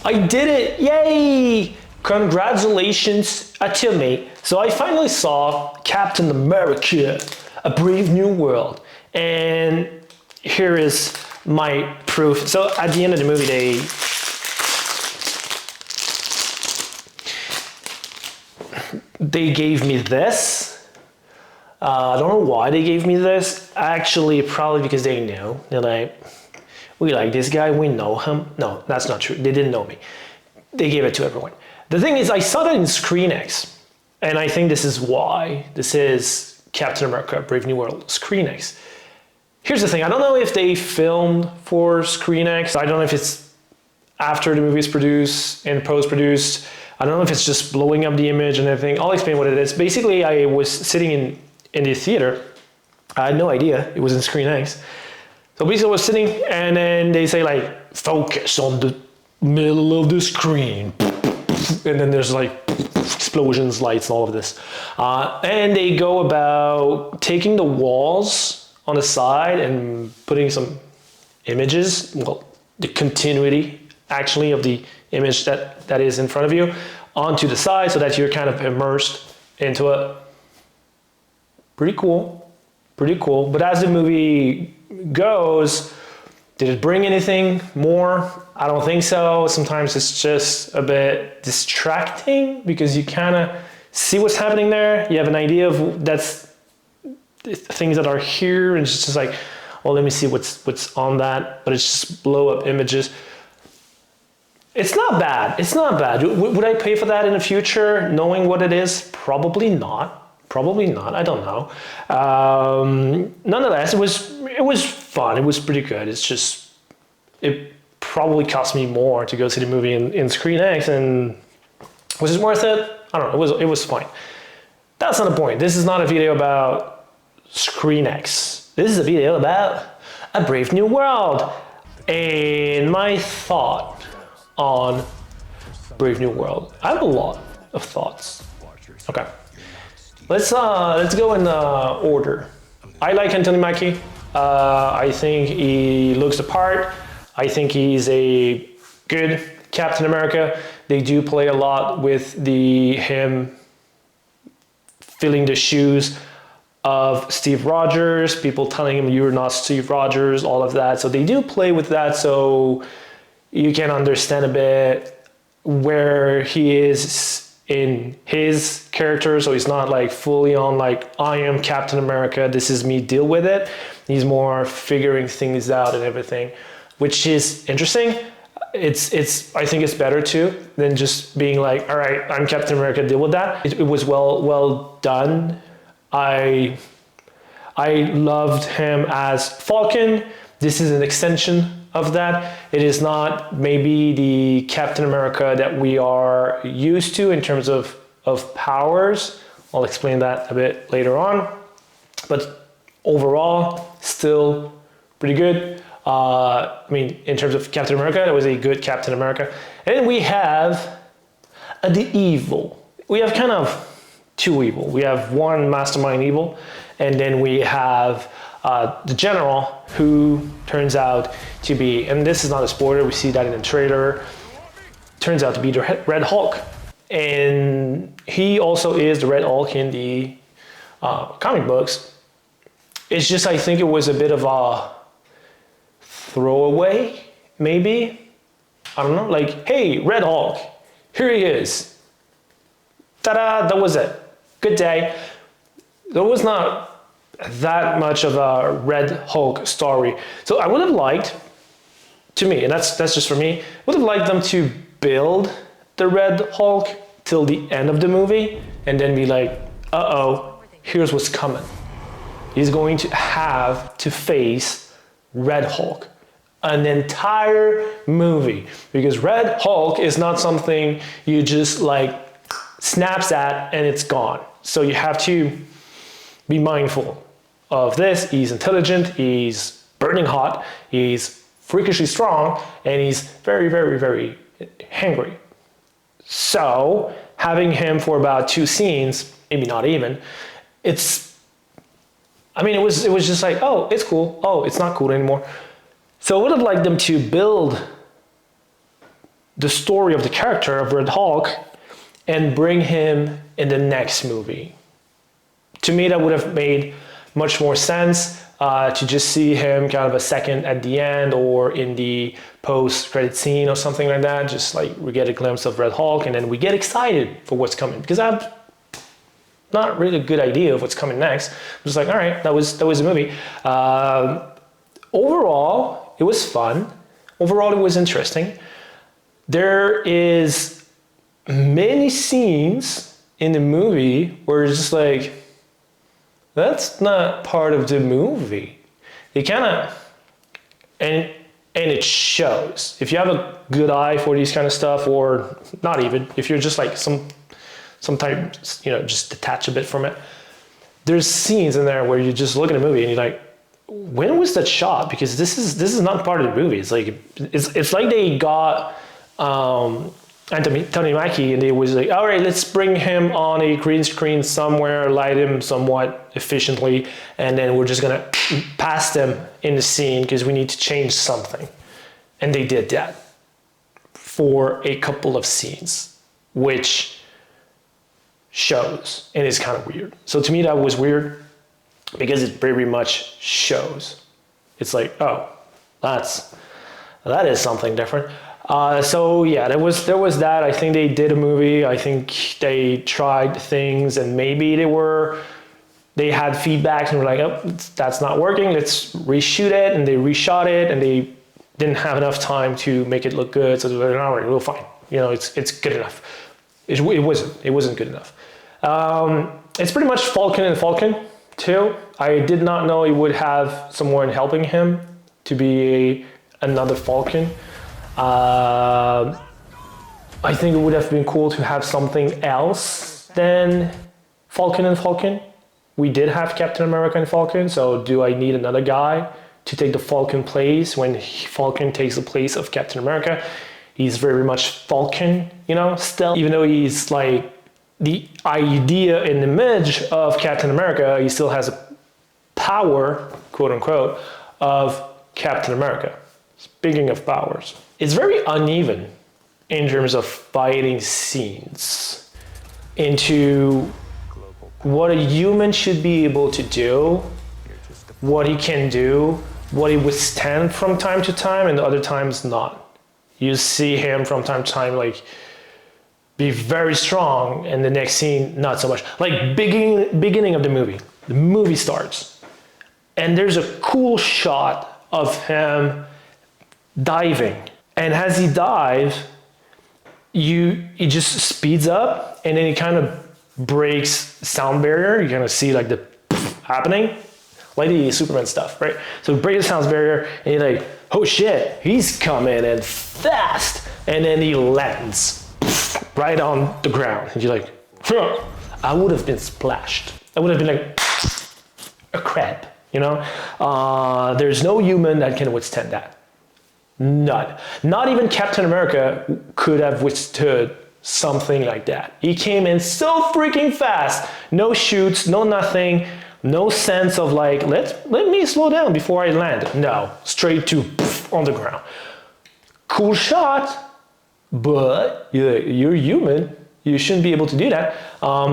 I did it! Yay! Congratulations to me. So I finally saw Captain America, A Brave New World. And here is my proof. So at the end of the movie, they gave me this. I don't know why they gave me this. Actually, probably because they know. They're like, we like this guy, we know him. No, that's not true. They didn't know me. They gave it to everyone. The thing is, I saw that in ScreenX, and I think this is why. This is Captain America, Brave New World, ScreenX. Here's the thing, I don't know if they filmed for ScreenX. I don't know if it's after the movie is produced and post-produced. I don't know if it's just blowing up the image and everything. I'll explain what it is. Basically, I was sitting in the theater. I had no idea it was in ScreenX. So basically I was sitting, and then they say like, focus on the middle of the screen. And then there's like explosions, lights, and all of this. And they go about taking the walls on the side and putting some images, well, the continuity actually of the image that is in front of you onto the side so that you're kind of immersed into it. Pretty cool, pretty cool. But as the movie goes, did it bring anything more? I don't think so. Sometimes it's just a bit distracting because you kind of see what's happening there. You have an idea of that's things that are here, and it's just like, well, let me see what's on that. But it's just blow up images. It's not bad. It's not bad. Would I pay for that in the future, knowing what it is? Probably not. Probably not. I don't know. Nonetheless, it was fun. It was pretty good. It's just it probably cost me more to go see the movie in ScreenX, and was it worth it? I don't know. It was fine. That's not the point. This is not a video about ScreenX. This is a video about A Brave New World and my thought on Brave New World. I have a lot of thoughts. Okay. Let's go in order. I like Anthony Mackie. I think he looks the part. I think he's a good Captain America. They do play a lot with him filling the shoes of Steve Rogers, people telling him you're not Steve Rogers, all of that. So they do play with that, so you can understand a bit where he is in his character. So he's not like fully on like, I am Captain America, this is me, deal with it. He's more figuring things out and everything, which is interesting. I think it's better too than just being like, all right, I'm Captain America, deal with that. It was well done. I loved him as Falcon. This is an extension of that. It is not maybe the Captain America that we are used to in terms of powers. I'll explain that a bit later on. But overall, still pretty good. I mean, in terms of Captain America, it was a good Captain America. And then we have the evil. We have kind of two evil. We have one mastermind evil, and then we have the general, who turns out to be, and this is not a spoiler, we see that in the trailer, turns out to be the Red Hulk. And he also is the Red Hulk in the comic books. It's just, I think it was a bit of a throwaway, maybe. I don't know, like, hey, Red Hulk, here he is. Ta-da, that was it. Good day. There was not that much of a Red Hulk story. So I would have liked, to me, and that's just for me, would have liked them to build the Red Hulk till the end of the movie and then be like, uh-oh, here's what's coming. He's going to have to face Red Hulk an entire movie, because Red Hulk is not something you just like snaps at and it's gone. So you have to be mindful of this. He's intelligent, he's burning hot, he's freakishly strong, and he's very, very, very hangry. So having him for about 2 scenes, maybe not even, it was just like, oh, it's cool, oh, it's not cool anymore. So I would have liked them to build the story of the character of Red Hulk and bring him in the next movie. To me, that would have made much more sense to just see him kind of a second at the end or in the post-credit scene or something like that. Just like we get a glimpse of Red Hulk and then we get excited for what's coming. Because I have not really a good idea of what's coming next. I'm just like, all right, that was the movie. Overall, it was fun. Overall, it was interesting. There is many scenes in the movie where it's just like, that's not part of the movie. They kind of, and it shows. If you have a good eye for these kind of stuff, or not even, if you're just like sometimes, you know, just detach a bit from it. There's scenes in there where you just look at a movie and you're like, when was that shot? Because this is not part of the movie. It's like it's like they got Tony Mackie and they was like, all right, let's bring him on a green screen somewhere, light him somewhat efficiently, and then we're just gonna pass them in the scene because we need to change something. And they did that for a couple of scenes, which shows and is kind of weird. So to me, that was weird because it very much shows. It's like, oh, that is something different. So yeah, there was that. I think they did a movie. I think they tried things and maybe they had feedback and were like, oh, that's not working. Let's reshoot it. And they reshot it and they didn't have enough time to make it look good. So they were like, all right, we'll fine. You know, it's good enough. It wasn't good enough. It's pretty much Falcon and Falcon too. I did not know he would have someone helping him to be another Falcon. I think it would have been cool to have something else than Falcon and Falcon. We did have Captain America and Falcon, so do I need another guy to take the Falcon place when Falcon takes the place of Captain America? He's very much Falcon, you know, still. Even though he's like the idea and image of Captain America, he still has a power, quote unquote, of Captain America. Speaking of powers, it's very uneven in terms of fighting scenes into what a human should be able to do, what he can do, what he withstand from time to time, and other times not. You see him from time to time like be very strong, and the next scene not so much. Like beginning of the movie starts, and there's a cool shot of him diving, and as he dives, he just speeds up, and then he kind of breaks sound barrier. You kind of see like the happening, like the Superman stuff, right? So he breaks the sound barrier, and you're like, oh shit, he's coming and fast, and then he lands right on the ground, and you're like, huh. I would have been splashed. I would have been like a crab, you know? There's no human that can withstand that. None. Not even Captain America could have withstood something like that. He came in so freaking fast. No shoots, no nothing, no sense of like, let me slow down before I land. No, straight to on the ground. Cool shot, but you're human. You shouldn't be able to do that.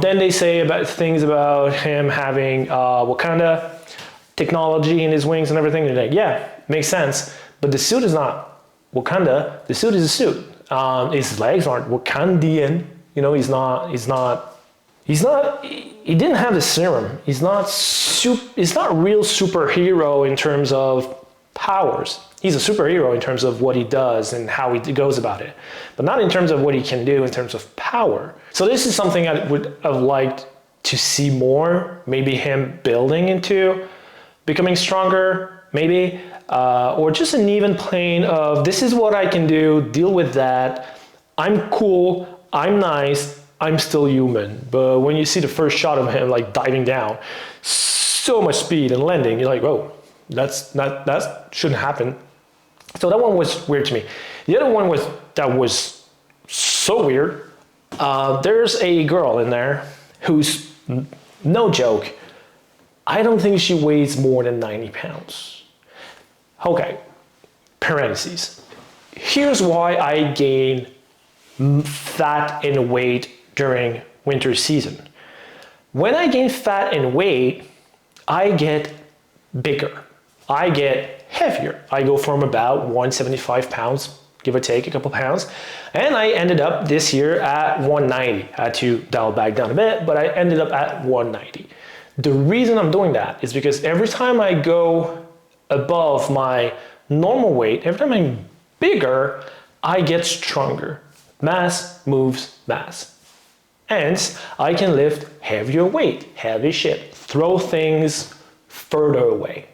Then they say things about him having Wakanda technology in his wings and everything. They're like, yeah, makes sense. But the suit is not Wakanda. The suit is a suit. His legs aren't Wakandian. You know, he didn't have the serum. He's not real superhero in terms of powers. He's a superhero in terms of what he does and how he goes about it, but not in terms of what he can do in terms of power. So this is something I would have liked to see more, maybe him building into becoming stronger, maybe, or just an even plane of this is what I can do, deal with that. I'm cool, I'm nice, I'm still human. But when you see the first shot of him like diving down, so much speed and landing, you're like, whoa, that shouldn't happen. So that one was weird to me. The other one that was so weird. There's a girl in there who's, no joke, I don't think she weighs more than 90 pounds. Okay, parentheses. Here's why I gain fat and weight during winter season. When I gain fat and weight, I get bigger. I get heavier. I go from about 175 pounds, give or take a couple pounds, and I ended up this year at 190. I had to dial back down a bit, but I ended up at 190. The reason I'm doing that is because every time I go above my normal weight, every time I'm bigger, I get stronger. Mass moves mass. Hence, I can lift heavier weight, heavy shit, throw things further away.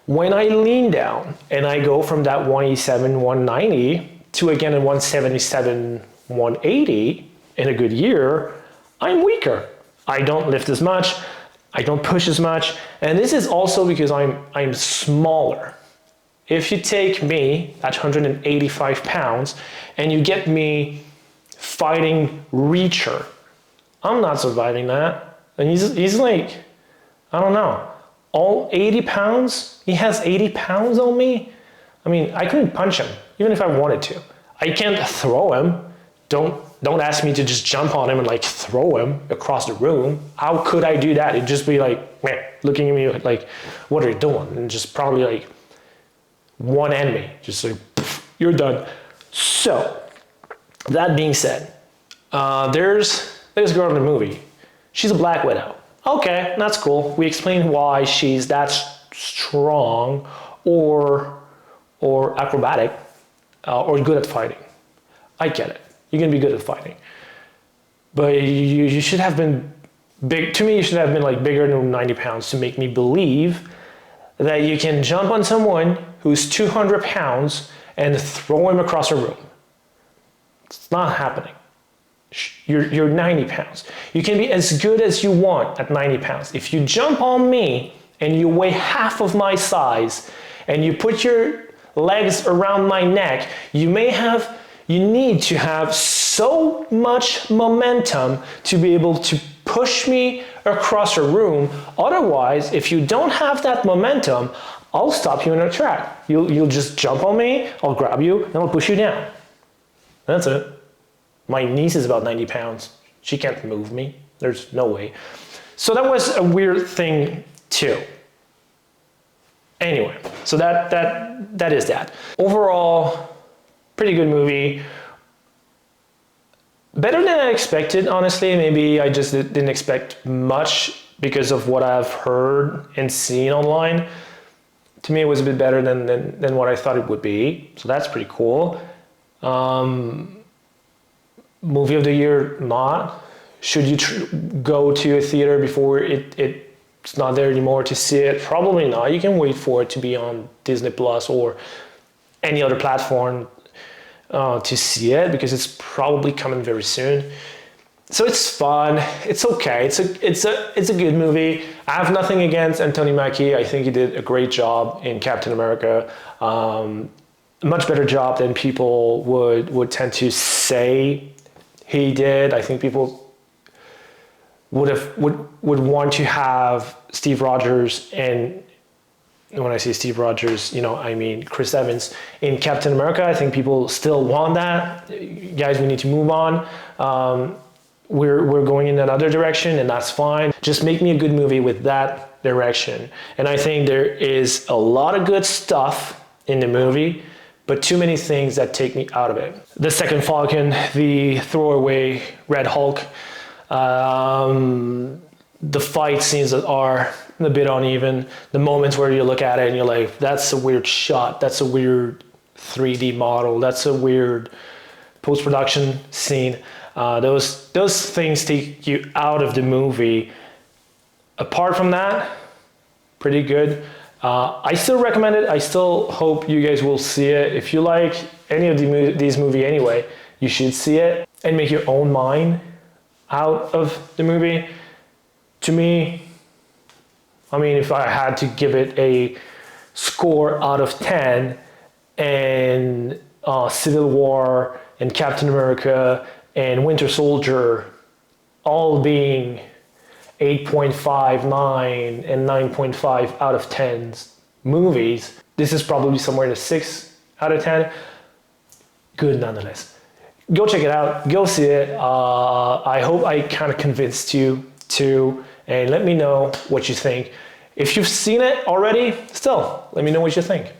When I lean down and I go from that 187, 190 to again a 177, 180 in a good year, I'm weaker. I don't lift as much, I don't push as much, and this is also because I'm smaller. If you take me at 185 pounds and you get me fighting Reacher, I'm not surviving that. And he's like, I don't know, all 80 pounds? He has 80 pounds on me? I mean, I couldn't punch him, even if I wanted to. I can't throw him. Don't ask me to just jump on him and like throw him across the room. How could I do that? It'd just be like, man, looking at me like, what are you doing? And just probably like one end me, just like, you're done. So, that being said, there's this girl in the movie. She's a Black Widow. Okay, that's cool. We explained why she's that strong or acrobatic or good at fighting. I get it. You can be good at fighting. But you should have been big. To me, you should have been like bigger than 90 pounds to make me believe that you can jump on someone who's 200 pounds and throw him across a room. It's not happening. You're 90 pounds. You can be as good as you want at 90 pounds. If you jump on me and you weigh half of my size and you put your legs around my neck, you need to have so much momentum to be able to push me across a room. Otherwise, if you don't have that momentum, I'll stop you in your track. You'll just jump on me, I'll grab you, and I'll push you down. That's it. My niece is about 90 pounds. She can't move me. There's no way. So that was a weird thing too. Anyway, so that is that. Overall, pretty good movie. Better than I expected, honestly. Maybe I just didn't expect much because of what I've heard and seen online. To me, it was a bit better than what I thought it would be. So that's pretty cool. Movie of the year, not. Should you go to a theater before it's not there anymore to see it? Probably not. You can wait for it to be on Disney Plus or any other platform to see it, because it's probably coming very soon. So it's fun. It's okay. It's a good movie. I have nothing against Anthony Mackie. I think he did a great job in Captain America. Much better job than people would tend to say he did. I think people would want to have Steve Rogers, and when I say Steve Rogers, I mean Chris Evans in Captain America. I think people still want that. Guys, we need to move on. We're going in another direction, and that's fine. Just make me a good movie with that direction. And I think there is a lot of good stuff in the movie, but too many things that take me out of it. The second Falcon, the throwaway Red Hulk, the fight scenes that are a bit uneven, the moments where you look at it and you're like, that's a weird shot, that's a weird 3D model, that's a weird post-production scene. Those things take you out of the movie. Apart from that, pretty good. I still recommend it. I still hope you guys will see it. If you like any of these movies anyway, you should see it and make your own mind out of the movie. To me, I mean, if I had to give it a score out of 10, and Civil War and Captain America and Winter Soldier all being 8.5, 9, and 9.5 out of 10 movies, this is probably somewhere in a 6 out of 10. Good nonetheless. go check it out. Go see it. I hope I kind of convinced you to, and let me know what you think. If you've seen it already, still, let me know what you think.